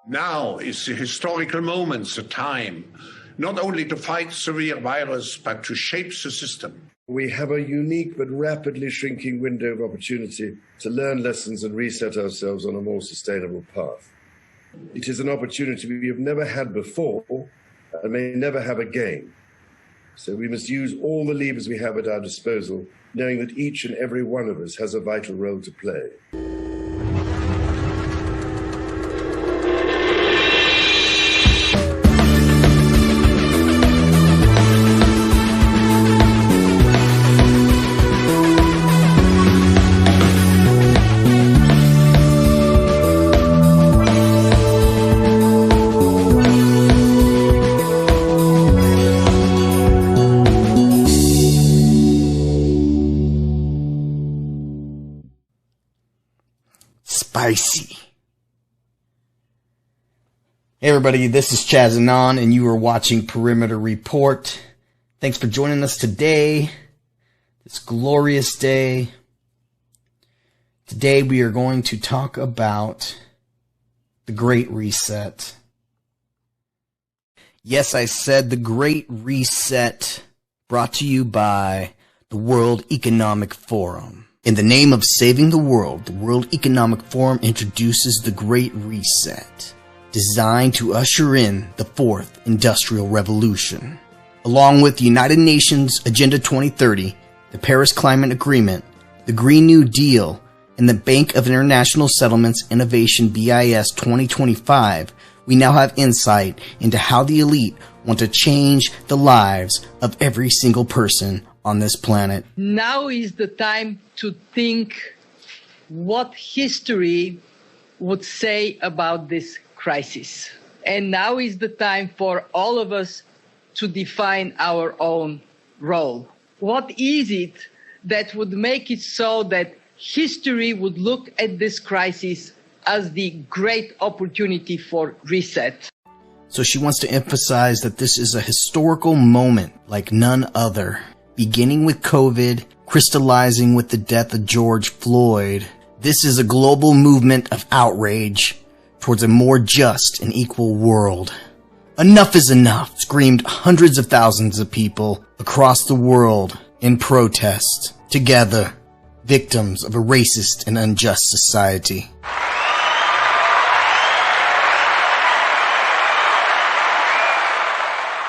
Now is the historical moment, the time, not only to fight severe virus, but to shape the system. We have a unique but rapidly shrinking window of opportunity to learn lessons and reset ourselves on a more sustainable path. It is an opportunity we have never had before and may never have again. So we must use all the levers we have at our disposal, knowing that each and every one of us has a vital role to play. Spicy. Hey everybody, this is Chaz Anon, and you are watching Perimeter Report. Thanks for joining us today, this glorious day. Today we are going to talk about the Great Reset. Yes, I said the Great Reset, brought to you by the World Economic Forum. In the name of saving the World Economic Forum introduces the Great Reset, designed to usher in the Fourth Industrial Revolution. Along with the United Nations Agenda 2030, the Paris Climate Agreement, the Green New Deal, and the Bank of International Settlements Innovation BIS 2025, we now have insight into how the elite want to change the lives of every single person on this planet. Now is the time to think what history would say about this crisis. And now is the time for all of us to define our own role. What is it that would make it so that history would look at this crisis as the great opportunity for reset? So she wants to emphasize that this is a historical moment like none other. Beginning with COVID, crystallizing with the death of George Floyd, this is a global movement of outrage towards a more just and equal world. Enough is enough, screamed hundreds of thousands of people across the world in protest, together, victims of a racist and unjust society.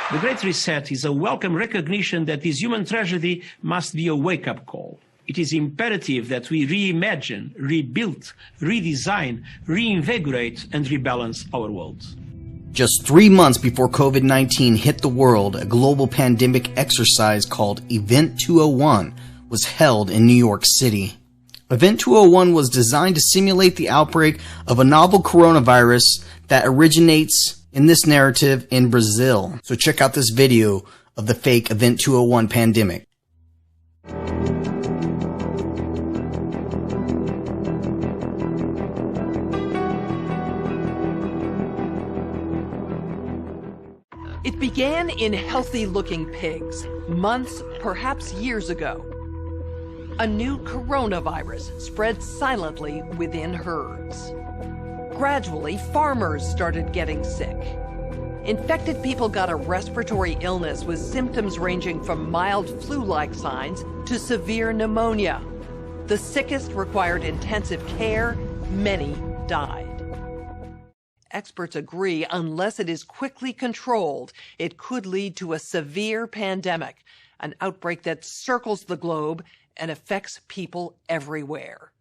The Great Reset is a welcome recognition that this human tragedy must be a wake-up call. It is imperative that we reimagine, rebuild, redesign, reinvigorate, and rebalance our world. Just 3 months before COVID-19 hit the world, a global pandemic exercise called Event 201 was held in New York City. Event 201 was designed to simulate the outbreak of a novel coronavirus that originates in this narrative in Brazil. So check out this video of the fake Event 201 pandemic. It began in healthy-looking pigs, months, perhaps years ago. A new coronavirus spread silently within herds. Gradually, farmers started getting sick. Infected people got a respiratory illness with symptoms ranging from mild flu-like signs to severe pneumonia. The sickest required intensive care. Many died. Experts agree unless it is quickly controlled, it could lead to a severe pandemic, an outbreak that circles the globe and affects people everywhere.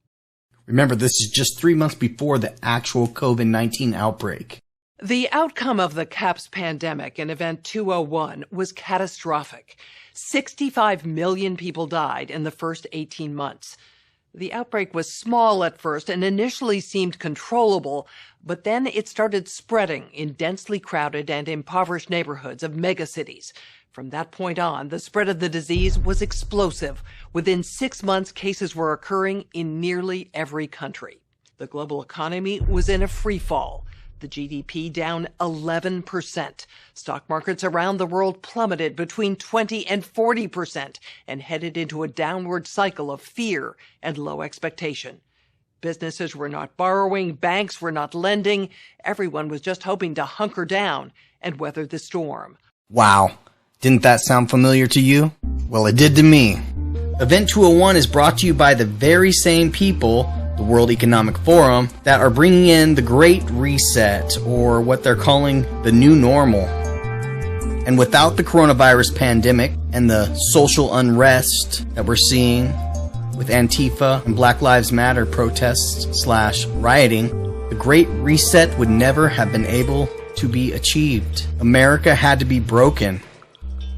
Remember, this is just 3 months before the actual COVID-19 outbreak. The outcome of the CAPS pandemic in Event 201 was catastrophic. 65 million people died in the first 18 months. The outbreak was small at first and initially seemed controllable, but then it started spreading in densely crowded and impoverished neighborhoods of megacities. From that point on, the spread of the disease was explosive. Within 6 months, cases were occurring in nearly every country. The global economy was in a free fall. The GDP down 11%. Stock markets around the world plummeted between 20 and 40% and headed into a downward cycle of fear and low expectation. Businesses were not borrowing, banks were not lending. Everyone was just hoping to hunker down and weather the storm. Wow. Didn't that sound familiar to you? Well, it did to me. Event 201 is brought to you by the very same people, the World Economic Forum, that are bringing in the Great Reset, or what they're calling the new normal. And without the coronavirus pandemic and the social unrest that we're seeing with Antifa and Black Lives Matter protests / rioting, the Great Reset would never have been able to be achieved. America had to be broken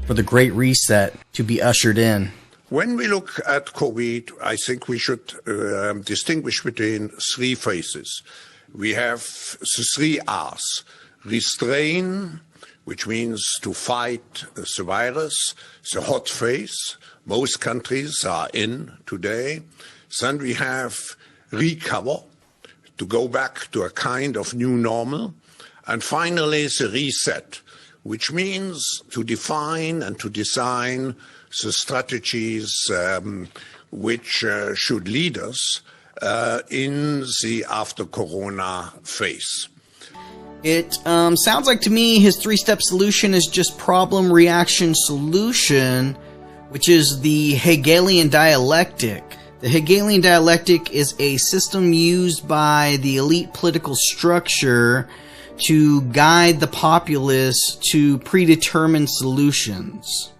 for the Great Reset to be ushered in. When we look at COVID, I think we should distinguish between three phases. We have the 3 R's. Restrain, which means to fight the virus, the hot phase. Most countries are in today. Then we have recover, to go back to a kind of new normal. And finally, the reset, which means to define and to design the strategies which should lead us in the after-corona phase. It sounds like to me his 3-step solution is just problem, reaction, solution, which is the Hegelian dialectic. The Hegelian dialectic is a system used by the elite political structure to guide the populace to predetermined solutions.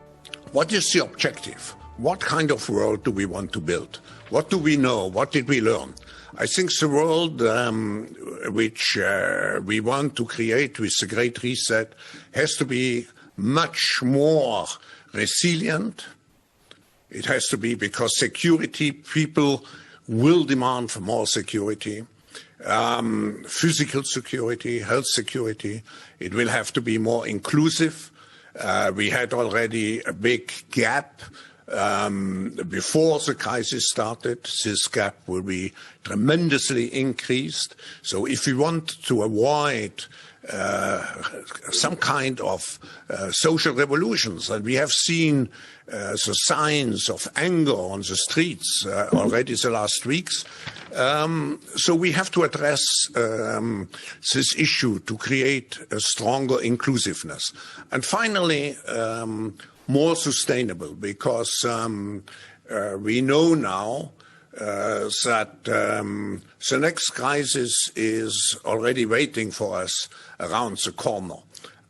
What is the objective? What kind of world do we want to build? What do we know? What did we learn? I think the world which we want to create with the Great Reset has to be much more resilient. It has to be because security, people will demand for more security. Physical security, health security. It will have to be more inclusive. We had already a big gap before the crisis started. This gap will be tremendously increased. So if we want to avoid some kind of social revolutions, and we have seen the signs of anger on the streets already the last weeks, so we have to address this issue to create a stronger inclusiveness. And finally, more sustainable, because we know now that the next crisis is already waiting for us around the corner,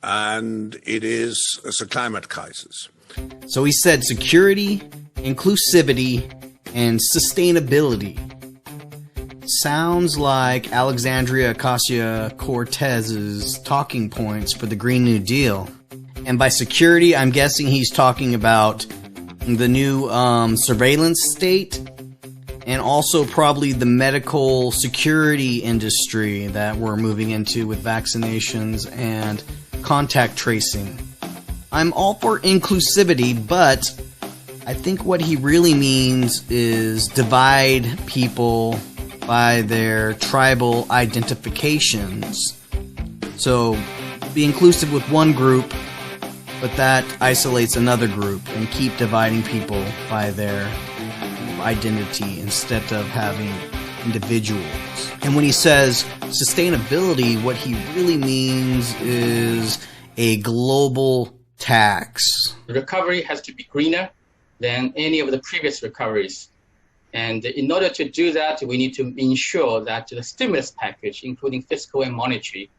and it is the climate crisis. So he said security, inclusivity, and sustainability. Sounds like Alexandria Ocasio-Cortez's talking points for the Green New Deal. And by security, I'm guessing he's talking about the new surveillance state, and also probably the medical security industry that we're moving into with vaccinations and contact tracing. I'm all for inclusivity, but I think what he really means is divide people by their tribal identifications. So be inclusive with one group, but that isolates another group, and keep dividing people by their identity instead of having individuals. And when he says sustainability, what he really means is a global tax. The recovery has to be greener than any of the previous recoveries. And in order to do that, we need to ensure that the stimulus package, including fiscal and monetary,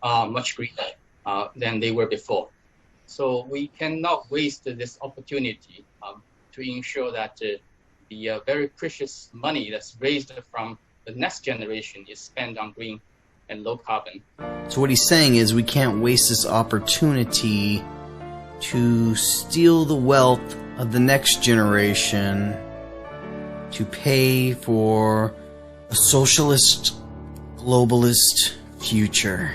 are much greener than they were before. So we cannot waste this opportunity to ensure that the very precious money that's raised from the next generation is spent on green and low carbon. So what he's saying is we can't waste this opportunity to steal the wealth of the next generation to pay for a socialist, globalist future.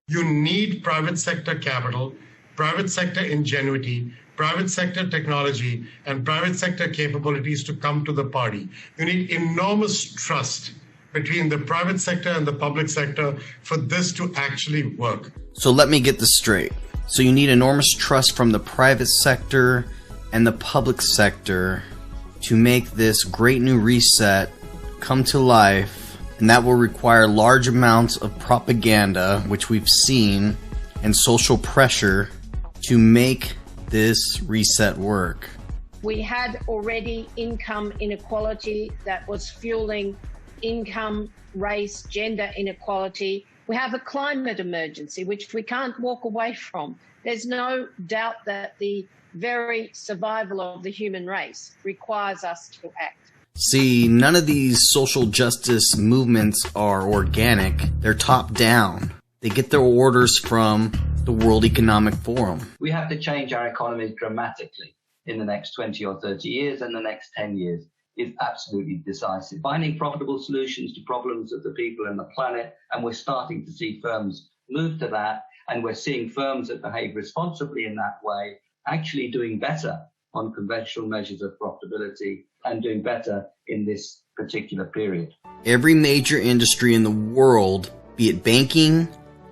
You need private sector capital, private sector ingenuity, private sector technology, and private sector capabilities to come to the party. You need enormous trust between the private sector and the public sector for this to actually work. So let me get this straight. So you need enormous trust from the private sector and the public sector to make this great new reset come to life, and that will require large amounts of propaganda, which we've seen, and social pressure to make this reset work. We had already income inequality that was fueling income, race, gender inequality. We have a climate emergency, which we can't walk away from. There's no doubt that the very survival of the human race requires us to act. See, none of these social justice movements are organic. They're top down. They get their orders from the World Economic Forum. We have to change our economies dramatically in the next 20 or 30 years, and the next 10 years is absolutely decisive. Finding profitable solutions to problems of the people and the planet, and we're starting to see firms move to that, and we're seeing firms that behave responsibly in that way actually doing better on conventional measures of profitability and doing better in this particular period. Every major industry in the world, be it banking,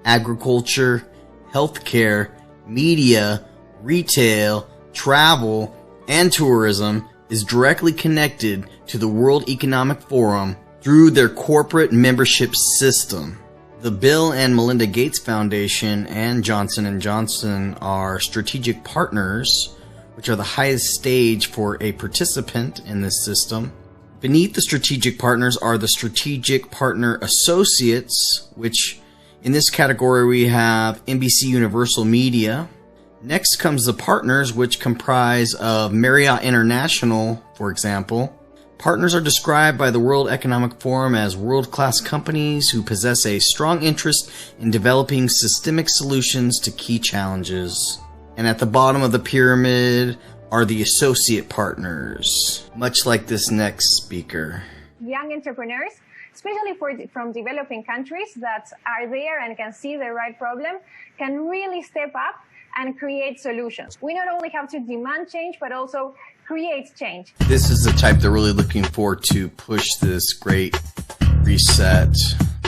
agriculture, healthcare, media, retail, travel, and tourism, is directly connected to the World Economic Forum through their corporate membership system. The Bill and Melinda Gates Foundation and Johnson & Johnson are strategic partners, which are the highest stage for a participant in this system. Beneath the strategic partners are the strategic partner associates, which in this category we have NBC Universal Media. Next comes the partners, which comprise of Marriott International, for example. Partners are described by the World Economic Forum as world-class companies who possess a strong interest in developing systemic solutions to key challenges. And at the bottom of the pyramid are the associate partners, much like this next speaker. Young entrepreneurs, especially from developing countries that are there and can see the right problem, can really step up and create solutions. We not only have to demand change, but also create change. This is the type they're really looking for to push this great reset.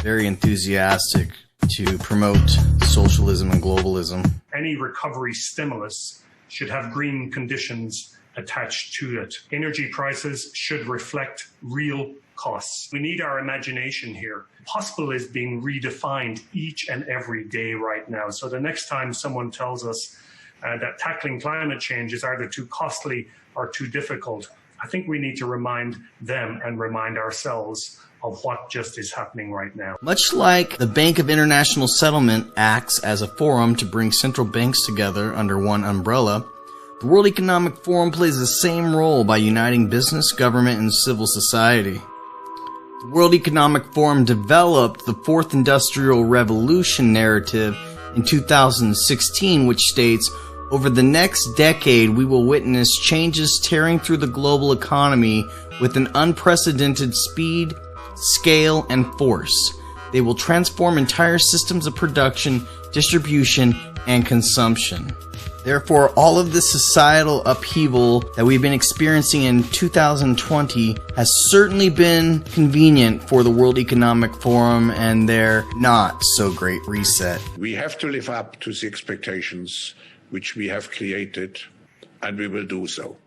Very enthusiastic to promote socialism and globalism. Any recovery stimulus should have green conditions attached to it. Energy prices should reflect real costs. We need our imagination here. Possible is being redefined each and every day right now. So the next time someone tells us that tackling climate change is either too costly or too difficult, I think we need to remind them and remind ourselves of what just is happening right now. Much like the Bank of International Settlement acts as a forum to bring central banks together under one umbrella, the World Economic Forum plays the same role by uniting business, government, and civil society. The World Economic Forum developed the Fourth Industrial Revolution narrative in 2016, which states, over the next decade, we will witness changes tearing through the global economy with an unprecedented speed, scale, and force. They will transform entire systems of production, distribution, and consumption. Therefore, all of this societal upheaval that we've been experiencing in 2020 has certainly been convenient for the World Economic Forum and their not so great reset. We have to live up to the expectations which we have created, and we will do so.